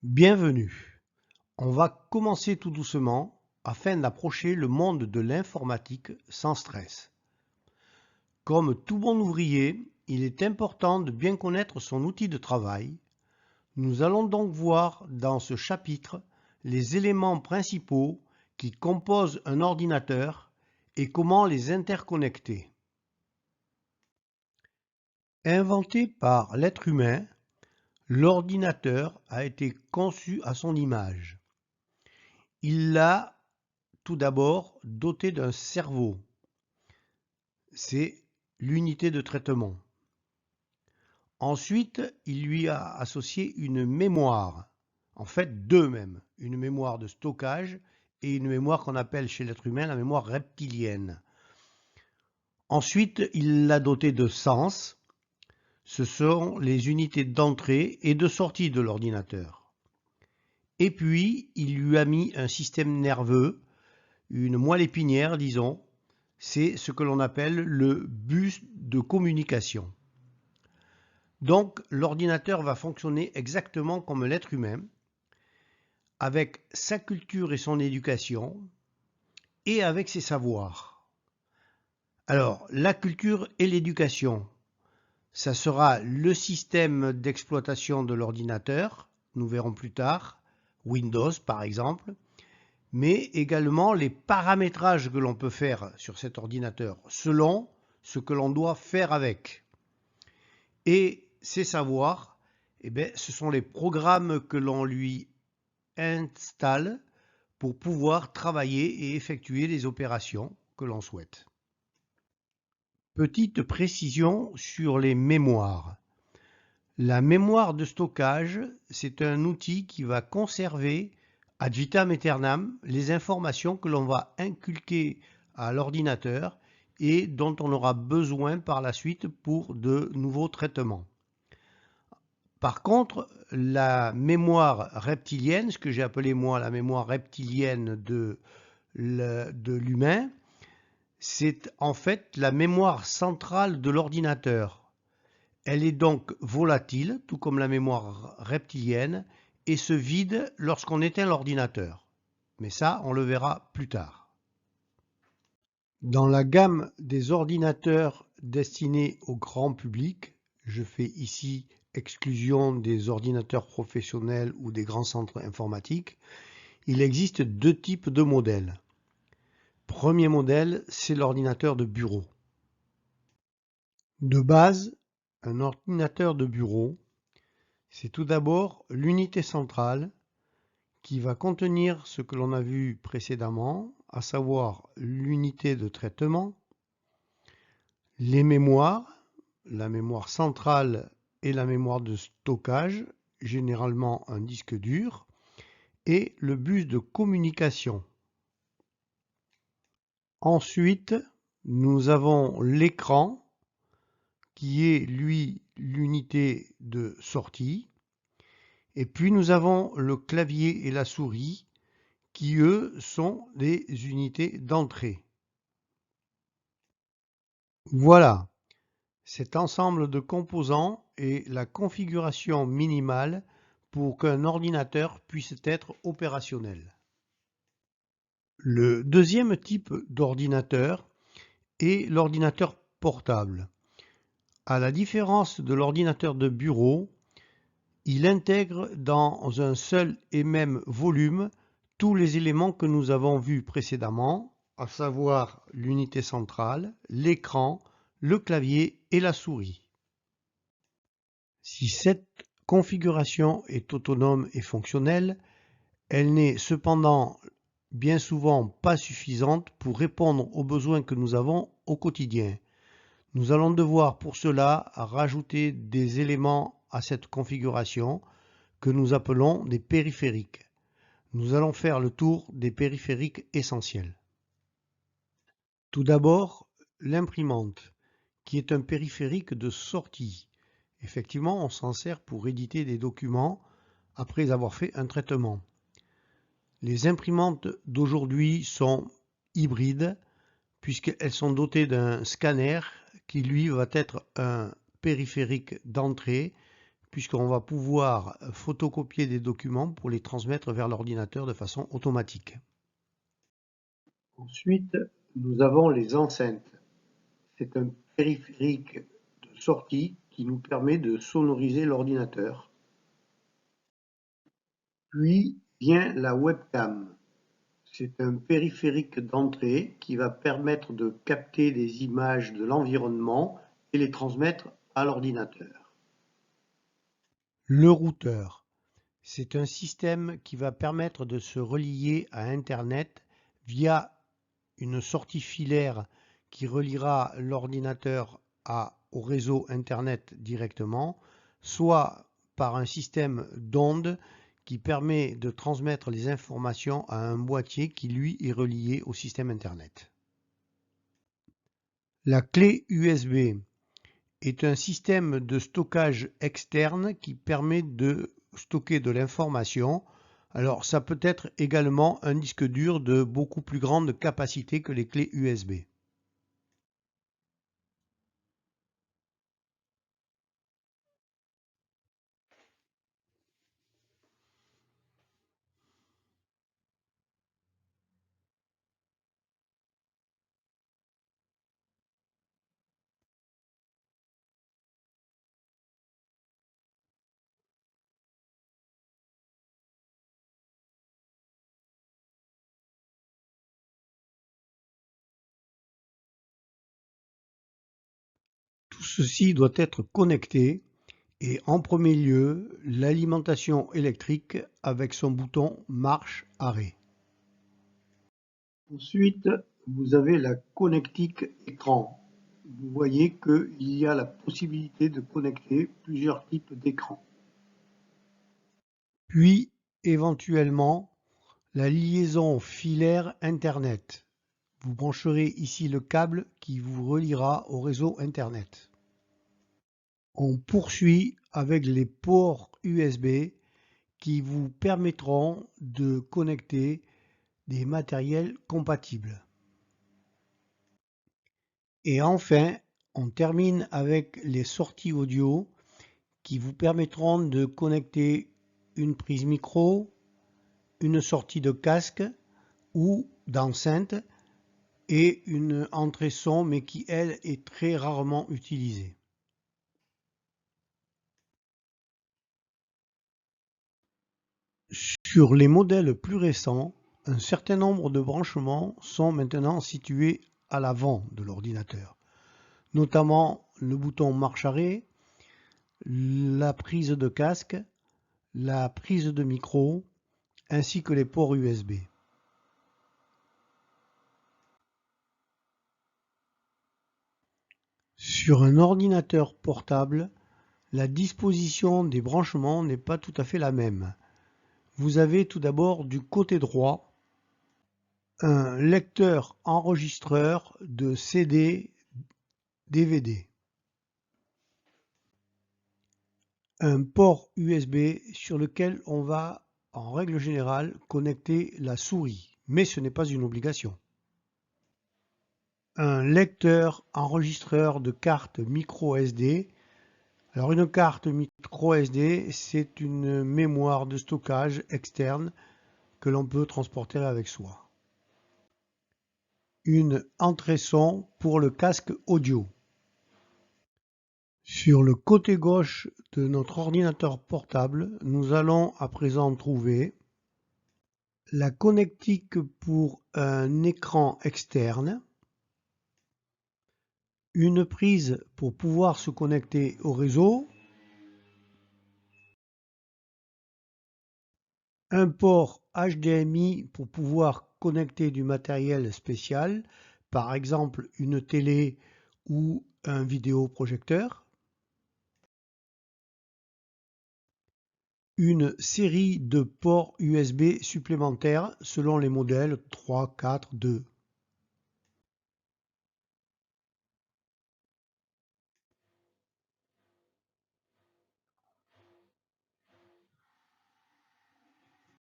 Bienvenue. On va commencer tout doucement afin d'approcher le monde de l'informatique sans stress. Comme tout bon ouvrier, il est important de bien connaître son outil de travail. Nous allons donc voir dans ce chapitre les éléments principaux qui composent un ordinateur et comment les interconnecter. Inventé par l'être humain, l'ordinateur a été conçu à son image. Il l'a tout d'abord doté d'un cerveau. C'est l'unité de traitement. Ensuite, il lui a associé une mémoire, en fait deux même, une mémoire de stockage et une mémoire qu'on appelle chez l'être humain la mémoire reptilienne. Ensuite, il l'a doté de sens. Ce sont les unités d'entrée et de sortie de l'ordinateur. Et puis, il lui a mis un système nerveux, une moelle épinière, disons. C'est ce que l'on appelle le bus de communication. Donc, l'ordinateur va fonctionner exactement comme l'être humain, avec sa culture et son éducation, et avec ses savoirs. Alors, la culture et l'éducation, ça sera le système d'exploitation de l'ordinateur, nous verrons plus tard, Windows par exemple, mais également les paramétrages que l'on peut faire sur cet ordinateur, selon ce que l'on doit faire avec. Et ces savoirs, ce sont les programmes que l'on lui installe pour pouvoir travailler et effectuer les opérations que l'on souhaite. Petite précision sur les mémoires. La mémoire de stockage, c'est un outil qui va conserver ad vitam aeternam les informations que l'on va inculquer à l'ordinateur et dont on aura besoin par la suite pour de nouveaux traitements. Par contre, la mémoire reptilienne, ce que j'ai appelé moi la mémoire reptilienne de l'humain, c'est en fait la mémoire centrale de l'ordinateur. Elle est donc volatile, tout comme la mémoire reptilienne, et se vide lorsqu'on éteint l'ordinateur. Mais ça, on le verra plus tard. Dans la gamme des ordinateurs destinés au grand public, je fais ici exclusion des ordinateurs professionnels ou des grands centres informatiques, il existe deux types de modèles. Premier modèle, c'est l'ordinateur de bureau. De base, un ordinateur de bureau, c'est tout d'abord l'unité centrale qui va contenir ce que l'on a vu précédemment, à savoir l'unité de traitement, les mémoires, la mémoire centrale et la mémoire de stockage, généralement un disque dur, et le bus de communication. Ensuite, nous avons l'écran qui est lui l'unité de sortie. Et puis nous avons le clavier et la souris qui eux sont des unités d'entrée. Voilà, cet ensemble de composants est la configuration minimale pour qu'un ordinateur puisse être opérationnel. Le deuxième type d'ordinateur est l'ordinateur portable. À la différence de l'ordinateur de bureau, il intègre dans un seul et même volume tous les éléments que nous avons vus précédemment, à savoir l'unité centrale, l'écran, le clavier et la souris. Si cette configuration est autonome et fonctionnelle, elle n'est cependant bien souvent pas suffisante pour répondre aux besoins que nous avons au quotidien. Nous allons devoir pour cela rajouter des éléments à cette configuration que nous appelons des périphériques. Nous allons faire le tour des périphériques essentiels. Tout d'abord, l'imprimante, qui est un périphérique de sortie. Effectivement, on s'en sert pour éditer des documents après avoir fait un traitement. Les imprimantes d'aujourd'hui sont hybrides puisqu'elles sont dotées d'un scanner qui lui va être un périphérique d'entrée puisqu'on va pouvoir photocopier des documents pour les transmettre vers l'ordinateur de façon automatique. Ensuite, nous avons les enceintes. C'est un périphérique de sortie qui nous permet de sonoriser l'ordinateur. Puis vient la webcam. C'est un périphérique d'entrée qui va permettre de capter des images de l'environnement et les transmettre à l'ordinateur. Le routeur. C'est un système qui va permettre de se relier à Internet via une sortie filaire qui reliera l'ordinateur au réseau Internet directement, soit par un système d'ondes qui permet de transmettre les informations à un boîtier qui lui est relié au système Internet. La clé USB est un système de stockage externe qui permet de stocker de l'information. Alors ça peut être également un disque dur de beaucoup plus grande capacité que les clés USB. Tout ceci doit être connecté et en premier lieu, l'alimentation électrique avec son bouton marche-arrêt. Ensuite, vous avez la connectique écran. Vous voyez qu'il y a la possibilité de connecter plusieurs types d'écrans. Puis, éventuellement, la liaison filaire Internet. Vous brancherez ici le câble qui vous reliera au réseau Internet. On poursuit avec les ports USB qui vous permettront de connecter des matériels compatibles. Et enfin, on termine avec les sorties audio qui vous permettront de connecter une prise micro, une sortie de casque ou d'enceinte et une entrée son, mais qui elle est très rarement utilisée. Sur les modèles plus récents, un certain nombre de branchements sont maintenant situés à l'avant de l'ordinateur, notamment le bouton marche-arrêt, la prise de casque, la prise de micro, ainsi que les ports USB. Sur un ordinateur portable, la disposition des branchements n'est pas tout à fait la même. Vous avez tout d'abord du côté droit un lecteur enregistreur de CD DVD, un port USB sur lequel on va en règle générale connecter la souris, mais ce n'est pas une obligation. Un lecteur enregistreur de carte micro SD. Alors une carte micro SD, c'est une mémoire de stockage externe que l'on peut transporter avec soi. Une entrée son pour le casque audio. Sur le côté gauche de notre ordinateur portable, nous allons à présent trouver la connectique pour un écran externe, une prise pour pouvoir se connecter au réseau, un port HDMI pour pouvoir connecter du matériel spécial, par exemple une télé ou un vidéoprojecteur, une série de ports USB supplémentaires selon les modèles 3, 4, 2.